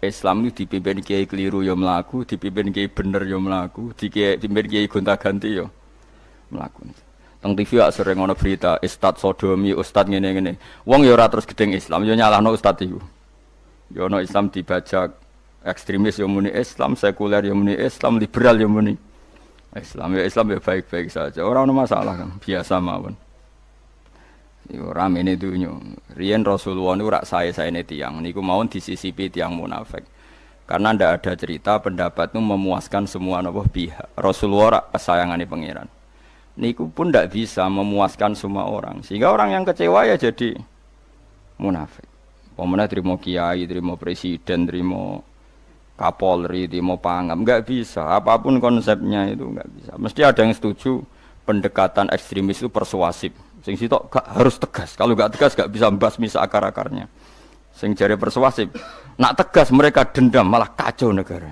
Islam itu dipimpin kiai keliru ya mlaku, dipimpin kiai bener ya mlaku, dipimpin kiai gonta-ganti ya mlaku. Teng TV ak sering ana berita ustad sodomi, ustad ngene-ngene. Wong ya ora terus gedeng Islam, ya nyalahno ustad iku. Ya ana Islam dibajak, ekstremis ya muni Islam, sekuler ya muni Islam, liberal ya muni Islam. Ya Islam ya baik-baik saja. Ora ana masalah kan, biasa mawon. Yo ramene dunya. Riyen Rasulullah niku rak sae-saene tiyang niku mawon disisipi tiyang munafik. Karena ndak ada cerita pendapat itu memuaskan semua napa pihak. Rasulullah rak kesayangane pangeran. Niku pun ndak bisa memuaskan semua orang. Sehingga orang yang kecewa ya jadi munafik. Pemene trimo kiai, trimo presiden, trimo Kapolri, trimo pangam, enggak bisa. Apapun konsepnya itu enggak bisa. Mesti ada yang setuju pendekatan ekstremis itu persuasif. Sing sitok harus tegas. Kalau enggak tegas enggak bisa membasmi akar-akarnya. Sing jare persuasif, nak tegas mereka dendam malah kacau negara.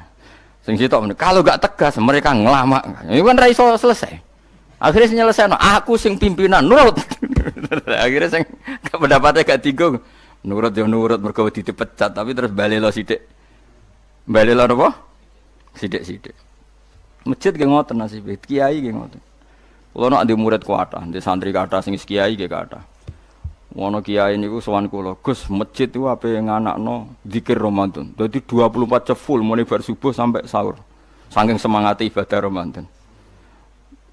Sing sitok kalau enggak tegas mereka ngelamak. Itu kan ra iso selesai. Akhirnya nyelesaino aku sing pimpinan nurut. Akhirnya sing pendapatnya gak tinggung. Nurut ya nurut mergo dipecat tapi terus balelo sithik. Balelo napa? Sithik-sithik. Masjid ge ngoten nasibe, kiai ge ngoten. Kulo nek ndek murid kuatah, ndek santri kathah sing kiai ge kathah. Wono kiai niku sowan kula, Gus, masjid iku ape nganakno zikir Ramadan. Dadi 24 jam full mulai bar subuh sampai sahur. Saking semangate ibadah Ramadan.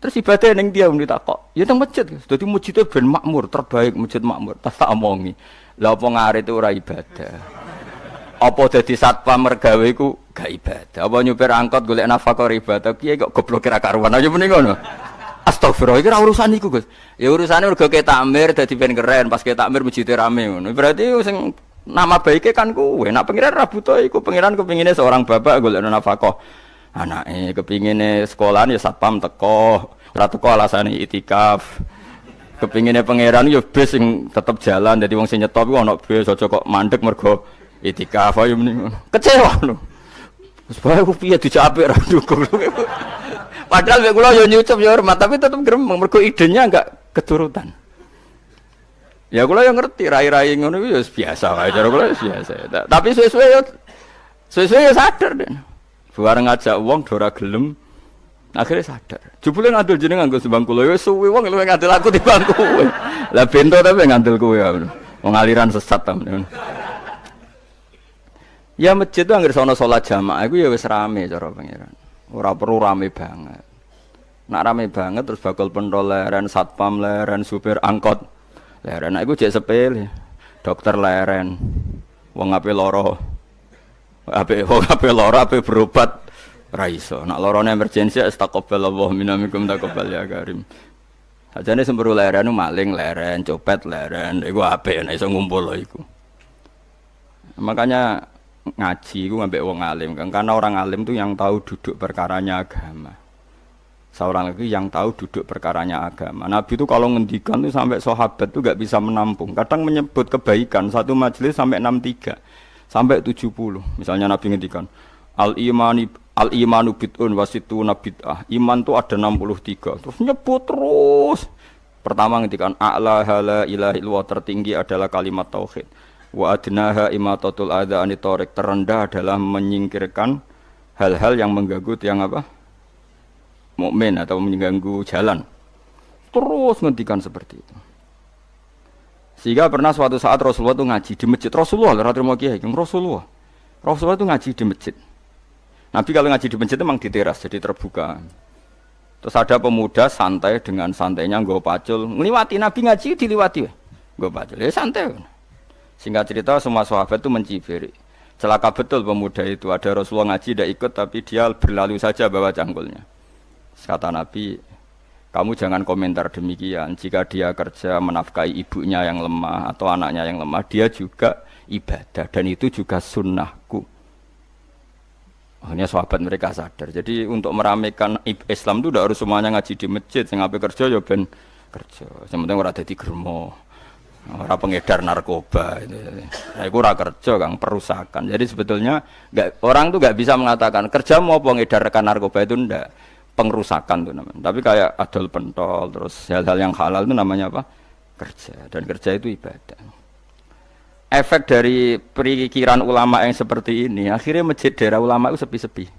Terus ibadah ning dia muni takok, ya teng masjid. Dadi masjidé ben makmur, terbaik masjid makmur. Tak omongi. Lah apa ngarit itu ora ibadah. Apa dadi satpam mergawe iku gak ibadah. Apa nyupir angkot golek nafkah ibadah, kiye kok goblok ra karuan. Ayo muni ngono. Astagfirullah, iki ora urusan iku, Gus. Ya urusane mergo ke takmir dadi ben keren, pas ke takmir masjidé rame ngono. Berarti sing nama baike kan kowe. Nek pengiran ra butuh iku, pengiran kepingine seorang bapak golek nafkah. Anake kepingine sekolahan ya satpam teko, ora teko alasane itikaf. Kepingine pangeran ya bis sing tetep jalan, dadi wong sing nyetop iku ana bis aja kok mandek mergo itikaf ayo mending. Kecewa lho. Wis bae ku piye dicapik ra dukung. Padahal mek kula yo nyucup yo hormat, tapi tetep gremeng mergo idenya enggak keturutan. Ya kula yo ngerti rai-rai ngono iku yo biasa wae cara kula biasa. Tapi suwe-suwe yo sadar den. Bareng ngajak wong do ora gelem. Akhirnya sadar. Jebule ngandel jeneng nganggo sembang kula ya suwi wong luwih ngandel aku timbang kowe. Lah bento tapi ngandel kowe ya. Wong aliran sesat ta. Ya masjid itu anggere sono salat jamaah iku ya wis rame cara pangeran. Ora perlu rame banget. Nak rame banget terus bakal pentol leren, satpam leren, supir angkot leren. Nah iku jek sepele. Dokter leren. Wong ape lara. Ape lara ape berobat. Ra iso. Nak lorone emergensi astagfirullah minamikum taqabbal ya karim. Ajane semburu leren maling leren, copet leren, iku apik nek iso ngumpul lho iku. Makanya ngaji iku ngambek wong alim kan, karena orang alim itu yang tahu duduk perkaranya agama. Seorang lagi yang tahu duduk perkaranya agama. Nabi itu kalau ngendikan itu sampai sahabat itu enggak bisa menampung. Kadang menyebut kebaikan satu majelis sampai 63, sampai 70. Misalnya Nabi ngendikan Al-imanu bid'un wasituna bid'ah. Iman itu ada 63. Terus nyebut terus. Pertama ngendikan a'la la ilaha illallah, tertinggi adalah kalimat tauhid. Wa adnaha imatatul adza anit thariq, terendah adalah menyingkirkan hal-hal yang mengganggu yang apa? Mukmin atau mengganggu jalan. Terus ngendikan seperti itu. Sehingga pernah suatu saat Rasulullah itu ngaji di masjid. Rasulullah itu ngaji di masjid. Nabi kalau ngaji di masjid itu memang di teras, jadi terbuka. Terus ada pemuda santai dengan santainya nggo pacul, ngliwati Nabi ngaji diliwati. Nggo pacul, ya santai. Singkat cerita semua sahabat itu mencibir. Celaka betul pemuda itu, ada Rasulullah ngaji tidak ikut tapi dia berlalu saja bawa cangkulnya. Kata Nabi, kamu jangan komentar demikian. Jika dia kerja menafkahi ibunya yang lemah atau anaknya yang lemah, dia juga ibadah dan itu juga sunnahku. Akhirnya sahabat mereka sadar. Jadi untuk meramaikan Islam itu tidak harus semuanya ngaji di masjid. Yang ngapain kerja ya ben kerja. Yang penting orang jadi germo, orang pengedar narkoba. Nah, itu orang kerja kang perusakan. Jadi sebetulnya orang itu nggak bisa mengatakan kerja mau pengedarkan narkoba itu ndak, pengrusakan itu namanya. Tapi kayak adol pentol terus hal-hal yang halal itu namanya apa? Kerja. Dan kerja itu ibadah. efek dari pikiran ulama yang seperti ini, akhirnya masjid daerah ulama itu sepi-sepi.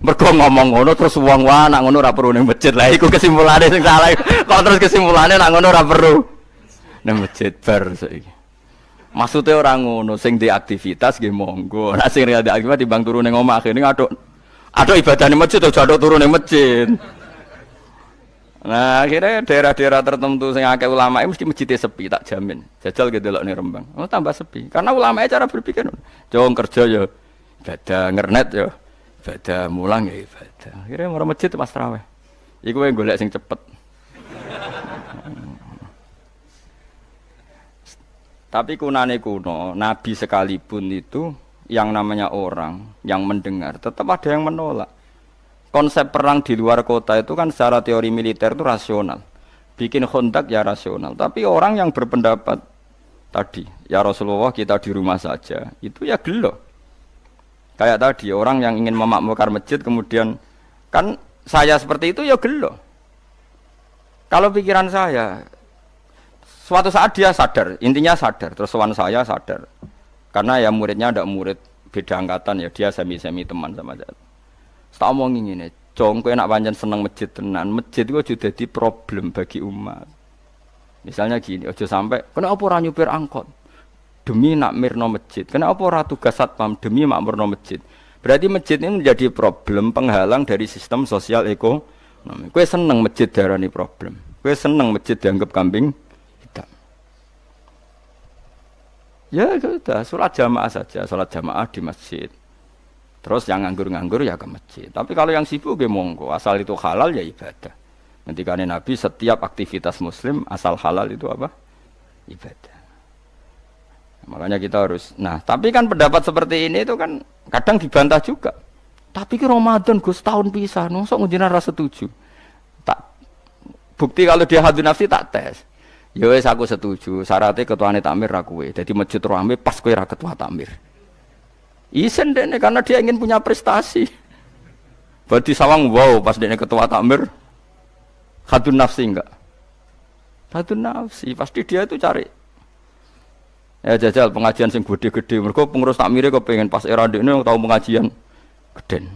Mergo ngomong ngono terus wong wae nak ngono ora perlu ning masjid. Lah iku kesimpulane sing salah. Kok terus kesimpulane nak ngono ora perlu ning masjid bar saiki. Maksudnya orang ngono sing di aktivitas nggih monggo. Nek sing ada aktivitas timbang turu ning omah akhirnya aduk ibadah ning masjid atau aduk turu ning masjid. Nah, akhirnya daerah-daerah tertentu sing akeh ulama mesti masjidnya sepi, tak jamin. Jajal gitu delok ning Rembang. Oh, tambah sepi. Karena ulama cara berpikir, jong kerja ya ibadah, ngernet ya ibadah, mulang ya ibadah. Akhirnya orang masjid pas tarawih. Iku yang golek sing cepet. Tapi kunane kuno, Nabi sekalipun itu yang namanya orang yang mendengar, tetap ada yang menolak. Konsep perang di luar kota itu kan secara teori militer itu rasional. Bikin kontak ya rasional. Tapi orang yang berpendapat tadi, ya Rasulullah kita di rumah saja, itu ya gelo. Kayak tadi orang yang ingin memakmurkan masjid kemudian kan saya seperti itu ya gelo. Kalau pikiran saya suatu saat dia sadar, intinya sadar, terus sowan saya sadar. Karena ya muridnya ada murid beda angkatan ya, dia semi-semi teman sama saya. Tak omongin ngene, jong kowe nak pancen seneng masjid tenan, masjid iku aja dadi problem bagi umat. Misalnya gini, aja sampai kenapa ora nyupir angkot? Demi nak mirno masjid. Kenapa ora tugas satpam demi makmurno masjid? Berarti masjid ini menjadi problem penghalang dari sistem sosial ekonomi. Kowe seneng masjid darani problem. Kowe seneng masjid dianggap kambing hitam. Ya sudah, sholat jamaah saja, sholat jamaah di masjid. Terus yang nganggur-nganggur ya ke masjid. Tapi kalau yang sibuk ya monggo, asal itu halal ya ibadah. Ngendikane Nabi setiap aktivitas muslim asal halal itu apa? Ibadah. Makanya kita harus. Nah, tapi kan pendapat seperti ini itu kan kadang dibantah juga. Tapi ki Ramadan Gus tahun pisan, mosok ngunjina ra setuju. Tak bukti kalau dia hadun nafsi tak tes. Ya wis aku setuju, syaratnya ketuane takmir ra kowe. Dadi masjid rame pas kowe ra ketua takmir. Isen dene karena dia ingin punya prestasi. Berarti sawang wow pas dene ketua takmir hadun nafsi enggak? Hadun nafsi pasti dia itu cari. Ya jajal pengajian sing gede-gede. Mergo pengurus takmire kok pengen pas era ndekne tau pengajian geden.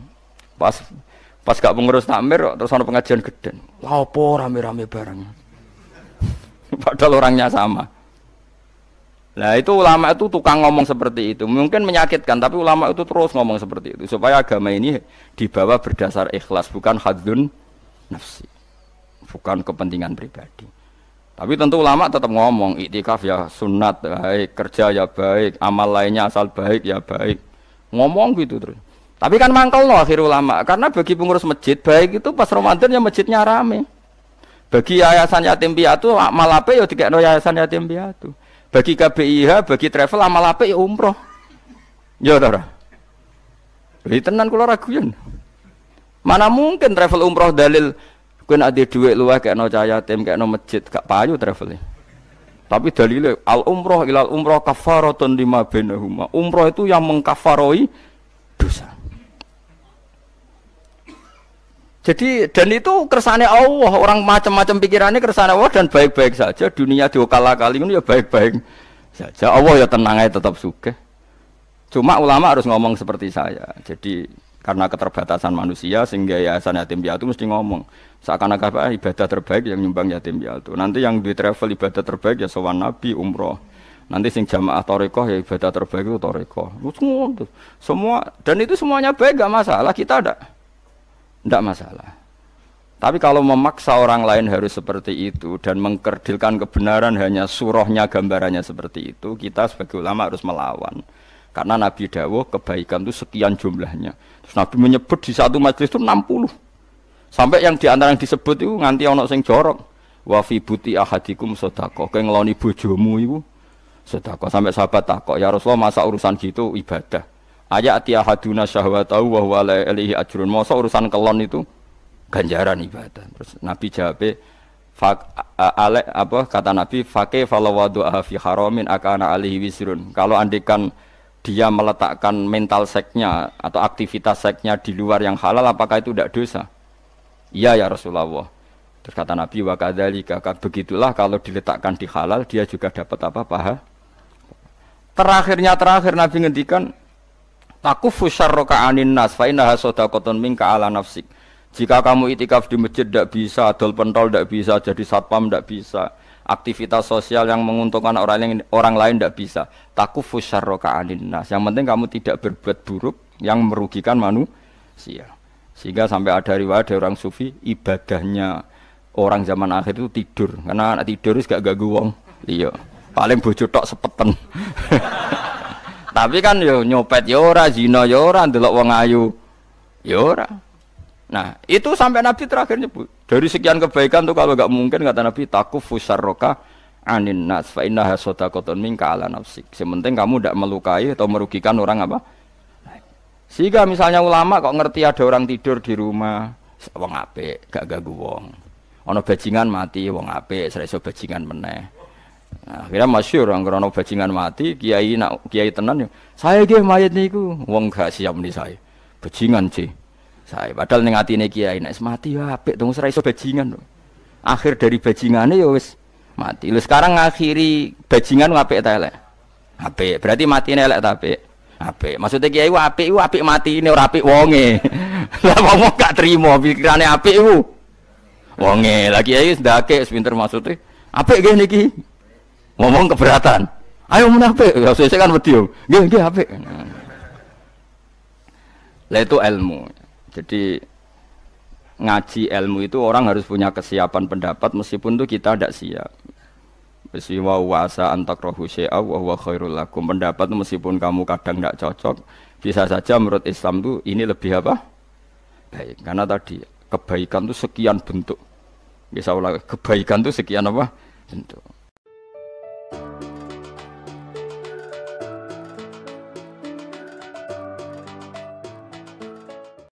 Pas gak pengurus takmir terus ana pengajian geden. Wah apa rame-rame bareng. Padahal orangnya sama. Nah itu ulama itu tukang ngomong seperti itu. Mungkin menyakitkan, tapi ulama itu terus ngomong seperti itu. Supaya agama ini dibawa berdasar ikhlas, bukan hadzun nafsi. Bukan kepentingan pribadi. Tapi tentu ulama tetap ngomong, iktikaf ya sunat, baik, kerja ya baik, amal lainnya asal baik ya baik. Ngomong gitu terus. Tapi kan mangkel loh akhir ulama. Karena bagi pengurus masjid, baik itu pas Ramadan ya masjidnya rame. Bagi yayasan yatim piatu, amal apa ya dikekno yayasan yatim piatu. Bagi KBIH, bagi travel amal apik ya umroh. Ya ta ora? Iki tenan kula raguyan. Mana mungkin travel umroh dalil kowe nek ade dhuwit luwih kekno cah yatim, kekno masjid, gak payu travel. Tapi dalile al umroh ilal umroh kafaratun lima bainahuma. Umroh itu yang mengkafaroi dosa. Jadi dan itu kersane Allah, orang macam-macam pikirannya kersane Allah dan baik-baik saja. Dunia diokal-akali itu ya baik-baik saja. Allah ya tenang aja tetap sugih. Cuma ulama harus ngomong seperti saya. Jadi karena keterbatasan manusia sehingga yayasan yatim piatu mesti ngomong seakan-akan ibadah terbaik yang nyumbang yatim piatu. Nanti yang di travel ibadah terbaik ya sowan nabi umroh. Nanti sing jamaah thariqah ya ibadah terbaik itu thariqah. Semua dan itu semuanya baik gak masalah, kita ada. Tidak masalah. Tapi kalau memaksa orang lain harus seperti itu dan mengkerdilkan kebenaran hanya surahnya, gambarannya seperti itu, kita sebagai ulama harus melawan. Karena Nabi dawuh kebaikan itu sekian jumlahnya. Terus Nabi menyebut di satu majelis itu 60. Sampai yang diantara yang disebut itu nganti ana sing jorok. Wa fi buti ahadikum sedekah. Kowe ngeloni bojomu iku sedekah. Sampai sahabat takok, "Ya Rasulullah, masa urusan gitu ibadah?" Ayat ahaduna syahwatahu wa huwa la ilaihi ajrun. Masa urusan kelon itu ganjaran ibadah. Terus Nabi jawab, kata Nabi, "Faqih falawadu'a fi haramin akana alaihi wisrun." Kalau andikan dia meletakkan mental seksnya atau aktivitas seksnya di luar yang halal, apakah itu tidak dosa? Iya ya Rasulullah. Terus kata Nabi, "Wa kadzalika," begitulah kalau diletakkan di halal dia juga dapat apa? Paha. Terakhir Nabi ngendikan takufu syarraka anin nas fa innaha shadaqatun minka ala nafsik. Jika kamu itikaf di masjid tidak bisa, adol pentol tidak bisa, jadi satpam tidak bisa, aktivitas sosial yang menguntungkan orang lain tidak bisa. Takufu syarraka anin nas. Yang penting kamu tidak berbuat buruk yang merugikan manusia. Sehingga sampai ada riwayat dari orang sufi, ibadahnya orang zaman akhir itu tidur. Karena anak tidur itu gak ganggu wong. Iya. Paling bojo tok sepeten. Tapi kan yo nyopet yo ora, zina yo ora, ndelok wong ayu yo ora. Nah, itu sampai Nabi terakhir nyebut. Dari sekian kebaikan tuh kalau enggak mungkin kata Nabi takufu syarraka anin nas fa innaha shadaqatun minka ala nafsik. Sementing kamu tidak melukai atau merugikan orang apa? Sehingga misalnya ulama kok ngerti ada orang tidur di rumah, wong apik, gak ganggu wong. Ana bajingan mati wong apik, ora iso bajingan meneh. Nah, akhirnya masyhur anggere ana bajingan mati, kiai tenan yo. Saya nggih mayit niku, wong gak siap muni saya. Bajingan sih. Saya padahal ning atine kiai nek mati yo apik to ora iso bajingan. Akhir dari bajingane yo wis mati. Lha sekarang ngakhiri bajingan apik ta elek? Apik. Berarti matine elek ta apik? Apik. Maksudnya kiai ku apik matine ora apik wonge. Lah wong gak trimo pikirane apik iku. Wonge. Lah kiai wis ndake pinter maksude. Apik nggih niki. Ngomong keberatan. Ayo menapik. Ya sesuk kan wedi yo. Nggih apik. Lah itu ilmu. Jadi ngaji ilmu itu orang harus punya kesiapan pendapat meskipun itu kita tidak siap. Wa wasa antakrahu syai'a wa huwa khairul lakum. Pendapat itu meskipun kamu kadang tidak cocok, bisa saja menurut Islam itu ini lebih apa? Baik. Karena tadi kebaikan itu sekian bentuk. Bisa ulang, kebaikan itu sekian apa? Bentuk.